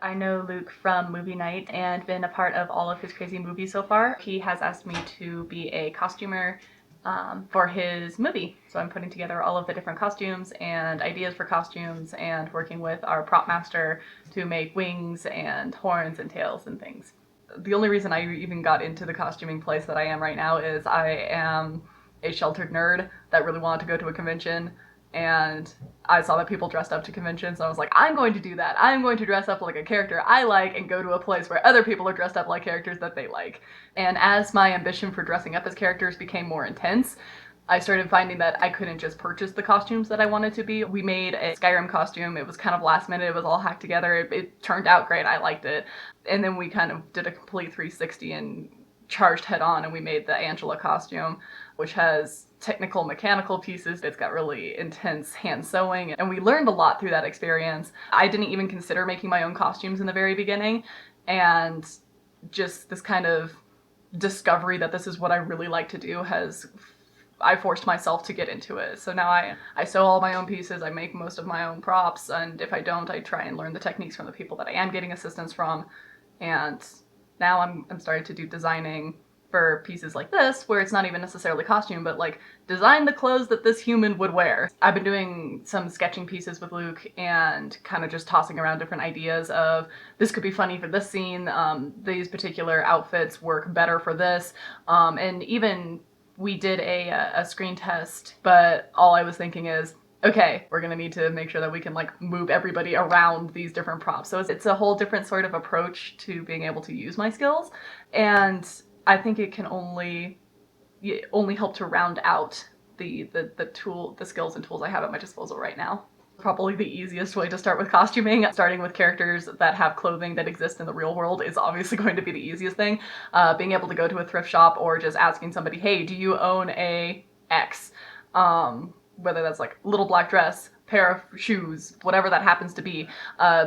I know Luke from movie night and been a part of all of his crazy movies so far. He has asked me to be a costumer for his movie. So I'm putting together all of the different costumes and ideas for costumes and working with our prop master to make wings and horns and tails and things. The only reason I even got into the costuming place that I am right now is I am a sheltered nerd that really wanted to go to a convention, and I saw that people dressed up to conventions, and I was like, I'm going to do that. I'm going to dress up like a character I like and go to a place where other people are dressed up like characters that they like. And as my ambition for dressing up as characters became more intense, I started finding that I couldn't just purchase the costumes that I wanted to be. We made a Skyrim costume. It was kind of last minute. It was all hacked together. It turned out great. I liked it. And then we kind of did a complete 360 and charged head on, and we made the Angela costume, which has technical mechanical pieces. It's got really intense hand sewing, and we learned a lot through that experience. I didn't even consider making my own costumes in the very beginning, and just this kind of discovery that this is what I really like to do I forced myself to get into it. So now I sew all my own pieces, I make most of my own props, and if I don't, I try and learn the techniques from the people that I am getting assistance from. And now I'm starting to do designing for pieces like this, where it's not even necessarily costume, but like design the clothes that this human would wear. I've been doing some sketching pieces with Luke and kind of just tossing around different ideas of this could be funny for this scene, these particular outfits work better for this, and even we did a screen test, but all I was thinking is, okay, we're gonna need to make sure that we can like move everybody around these different props. So it's a whole different sort of approach to being able to use my skills, and I think it can only help to round out the skills and tools I have at my disposal right now. Probably the easiest way to start with costuming, starting with characters that have clothing that exist in the real world, is obviously going to be the easiest thing. Being able to go to a thrift shop or just asking somebody, hey, do you own a X? Whether that's like little black dress, pair of shoes, whatever that happens to be.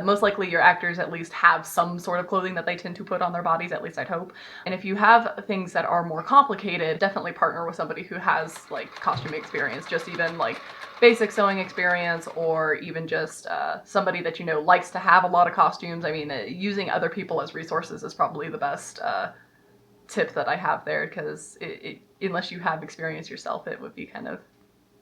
Most likely your actors at least have some sort of clothing that they tend to put on their bodies, at least I'd hope. And if you have things that are more complicated, definitely partner with somebody who has like costume experience, just even like basic sewing experience, or even just somebody that you know likes to have a lot of costumes. I mean, using other people as resources is probably the best tip that I have there, because unless you have experience yourself, it would be kind of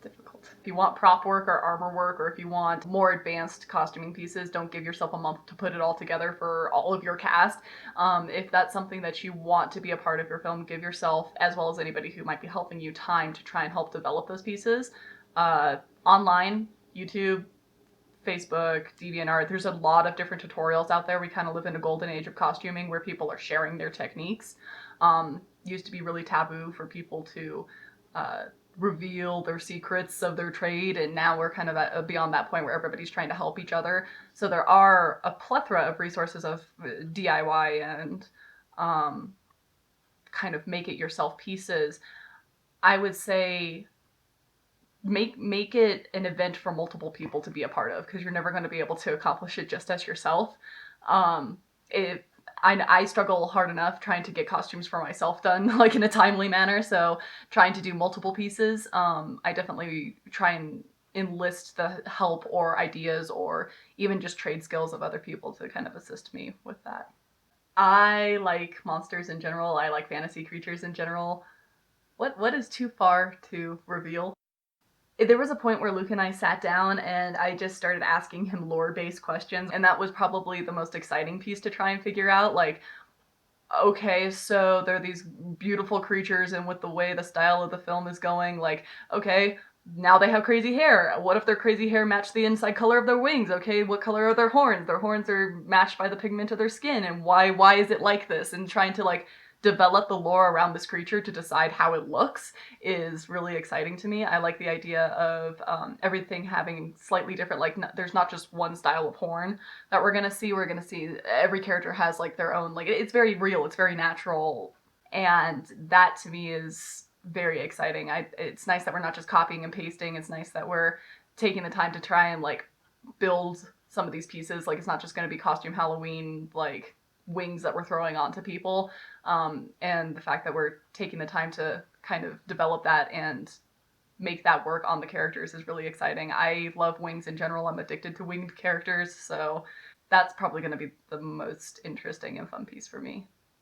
difficult. If you want prop work or armor work, or if you want more advanced costuming pieces, don't give yourself a month to put it all together for all of your cast. If that's something that you want to be a part of your film, give yourself, as well as anybody who might be helping you, time to try and help develop those pieces. Online, YouTube, Facebook, DeviantArt, there's a lot of different tutorials out there. We kind of live in a golden age of costuming where people are sharing their techniques. Used to be really taboo for people to reveal their secrets of their trade, and now we're kind of beyond that point where everybody's trying to help each other. So there are a plethora of resources of DIY and kind of make it yourself pieces. I would say make it an event for multiple people to be a part of, because you're never going to be able to accomplish it just as yourself. If I struggle hard enough trying to get costumes for myself done like in a timely manner, so trying to do multiple pieces, I definitely try and enlist the help or ideas or even just trade skills of other people to kind of assist me with that. I like monsters in general. I like fantasy creatures in general. What is too far to reveal? There was a point where Luke and I sat down and I just started asking him lore-based questions, and that was probably the most exciting piece to try and figure out. Like, okay, so there are these beautiful creatures, and with the way the style of the film is going, like, okay, now they have crazy hair. What if their crazy hair matched the inside color of their wings? Okay, what color are their horns? Their horns are matched by the pigment of their skin, and why is it like this? And trying to like develop the lore around this creature to decide how it looks is really exciting to me. I like the idea of everything having slightly different, like there's not just one style of horn that we're gonna see. We're gonna see every character has like their own, like it's very real, it's very natural, and that to me is very exciting. It's nice that we're not just copying and pasting. It's nice that we're taking the time to try and like build some of these pieces. Like it's not just going to be costume Halloween like wings that we're throwing onto people. And the fact that we're taking the time to kind of develop that and make that work on the characters is really exciting. I love wings in general. I'm addicted to winged characters, so that's probably going to be the most interesting and fun piece for me.